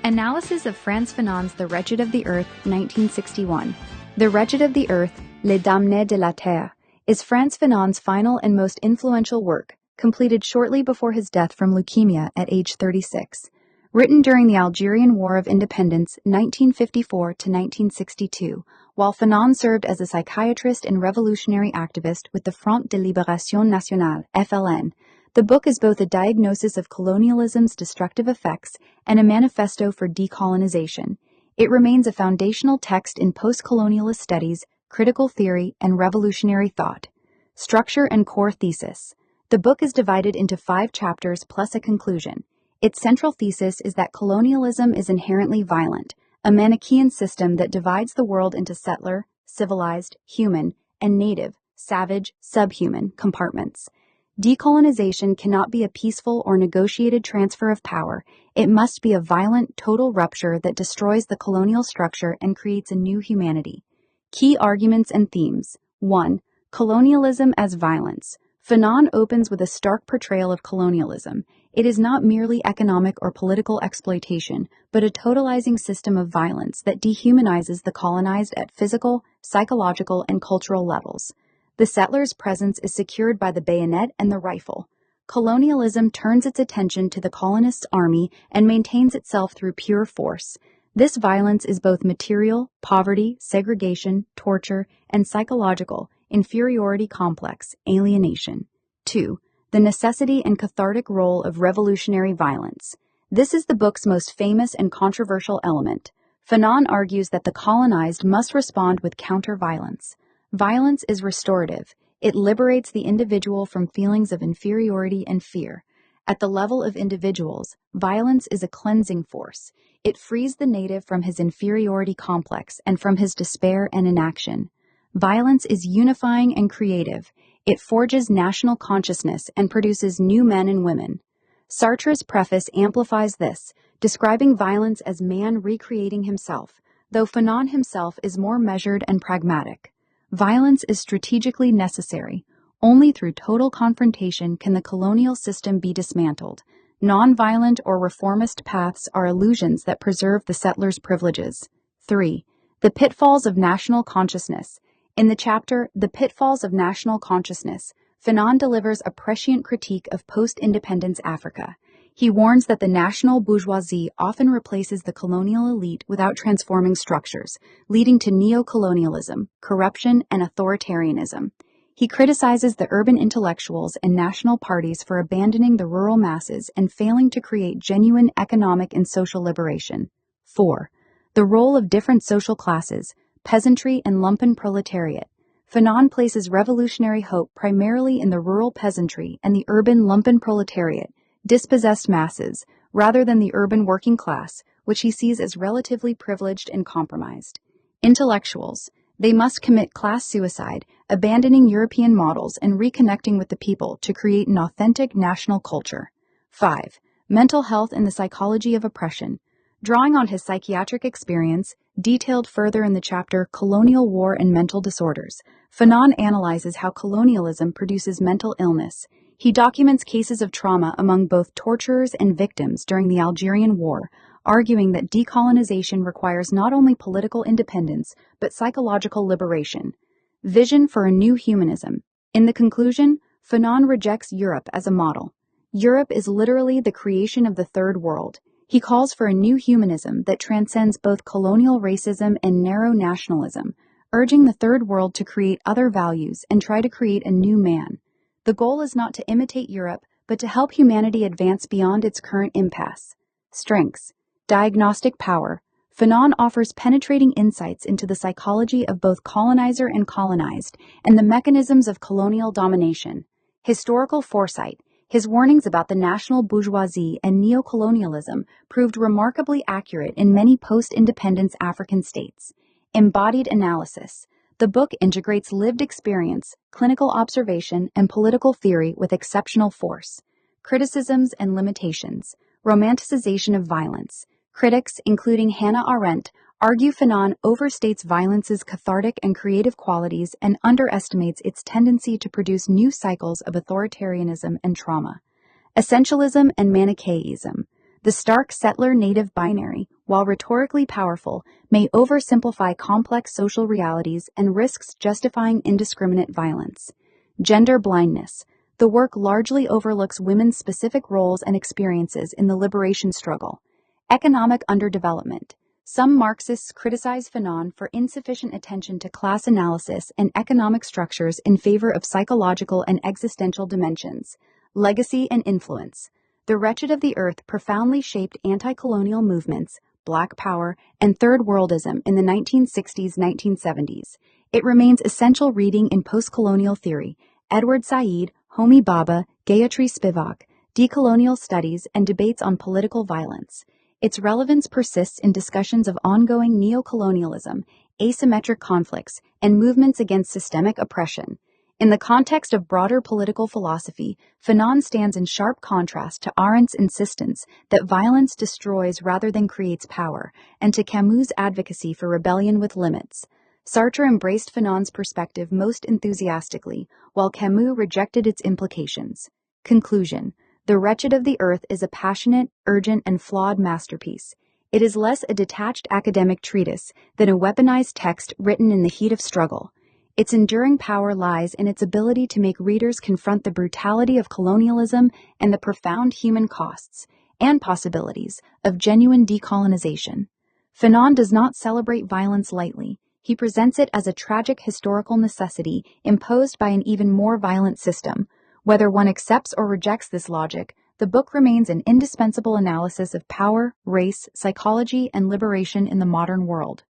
Analysis of Frantz Fanon's The Wretched of the Earth, 1961. The Wretched of the Earth, Les Damnés de la Terre, is Frantz Fanon's final and most influential work, completed shortly before his death from leukemia at age 36. Written during the Algerian War of Independence, 1954 to 1962, while Fanon served as a psychiatrist and revolutionary activist with the Front de Libération Nationale, FLN, the book is both a diagnosis of colonialism's destructive effects and a manifesto for decolonization. It remains a foundational text in post-colonialist studies, critical theory, and revolutionary thought. Structure and core thesis. The book is divided into 5 chapters plus a conclusion. Its central thesis is that colonialism is inherently violent, a Manichaean system that divides the world into settler, civilized, human, and native, savage, subhuman compartments. Decolonization cannot be a peaceful or negotiated transfer of power. It must be a violent, total rupture that destroys the colonial structure and creates a new humanity. Key arguments and themes. 1. Colonialism as violence. Fanon opens with a stark portrayal of colonialism. It is not merely economic or political exploitation, but a totalizing system of violence that dehumanizes the colonized at physical, psychological, and cultural levels. The settler's presence is secured by the bayonet and the rifle. Colonialism turns its attention to the colonist's army and maintains itself through pure force. This violence is both material, poverty, segregation, torture, and psychological, inferiority complex, alienation. 2. The necessity and cathartic role of revolutionary violence. This is the book's most famous and controversial element. Fanon argues that the colonized must respond with counter-violence. Violence is restorative. It liberates the individual from feelings of inferiority and fear. At the level of individuals, violence is a cleansing force. It frees the native from his inferiority complex and from his despair and inaction. Violence is unifying and creative. It forges national consciousness and produces new men and women. Sartre's preface amplifies this, describing violence as man recreating himself, though Fanon himself is more measured and pragmatic. Violence is strategically necessary. Only through total confrontation can the colonial system be dismantled. Non-violent or reformist paths are illusions that preserve the settler's privileges. 3. The pitfalls of national consciousness. In the chapter, The Pitfalls of National Consciousness, Fanon delivers a prescient critique of post-independence Africa. He warns that the national bourgeoisie often replaces the colonial elite without transforming structures, leading to neo-colonialism, corruption, and authoritarianism. He criticizes the urban intellectuals and national parties for abandoning the rural masses and failing to create genuine economic and social liberation. 4. The role of different social classes, peasantry and lumpen proletariat. Fanon places revolutionary hope primarily in the rural peasantry and the urban lumpen proletariat, dispossessed masses, rather than the urban working class, which he sees as relatively privileged and compromised. Intellectuals. They must commit class suicide, abandoning European models and reconnecting with the people to create an authentic national culture. 5. Mental health and the psychology of oppression. Drawing on his psychiatric experience, detailed further in the chapter Colonial War and Mental Disorders, Fanon analyzes how colonialism produces mental illness. He documents cases of trauma among both torturers and victims during the Algerian War, arguing that decolonization requires not only political independence, but psychological liberation. Vision for a new humanism. In the conclusion, Fanon rejects Europe as a model. Europe is literally the creation of the Third World. He calls for a new humanism that transcends both colonial racism and narrow nationalism, urging the Third World to create other values and try to create a new man. The goal is not to imitate Europe, but to help humanity advance beyond its current impasse. Strengths. Diagnostic power. Fanon offers penetrating insights into the psychology of both colonizer and colonized, and the mechanisms of colonial domination. Historical foresight. His warnings about the national bourgeoisie and neocolonialism proved remarkably accurate in many post-independence African states. Embodied analysis. The book integrates lived experience, clinical observation, and political theory with exceptional force. Criticisms and limitations. Romanticization of violence. Critics, including Hannah Arendt, argue Fanon overstates violence's cathartic and creative qualities and underestimates its tendency to produce new cycles of authoritarianism and trauma. Essentialism and Manichaeism. The stark settler-native binary, while rhetorically powerful, may oversimplify complex social realities and risks justifying indiscriminate violence. Gender blindness. The work largely overlooks women's specific roles and experiences in the liberation struggle. Economic underdevelopment. Some Marxists criticize Fanon for insufficient attention to class analysis and economic structures in favor of psychological and existential dimensions. Legacy and influence. The Wretched of the Earth profoundly shaped anti-colonial movements, Black Power, and Third Worldism in the 1960s-1970s. It remains essential reading in post-colonial theory, Edward Said, Homi Bhabha, Gayatri Spivak, decolonial studies, and debates on political violence. Its relevance persists in discussions of ongoing neocolonialism, asymmetric conflicts, and movements against systemic oppression. In the context of broader political philosophy, Fanon stands in sharp contrast to Arendt's insistence that violence destroys rather than creates power, and to Camus' advocacy for rebellion with limits. Sartre embraced Fanon's perspective most enthusiastically, while Camus rejected its implications. Conclusion. The Wretched of the Earth is a passionate, urgent, and flawed masterpiece. It is less a detached academic treatise than a weaponized text written in the heat of struggle. Its enduring power lies in its ability to make readers confront the brutality of colonialism and the profound human costs and possibilities of genuine decolonization. Fanon does not celebrate violence lightly. He presents it as a tragic historical necessity imposed by an even more violent system. Whether one accepts or rejects this logic, the book remains an indispensable analysis of power, race, psychology, and liberation in the modern world.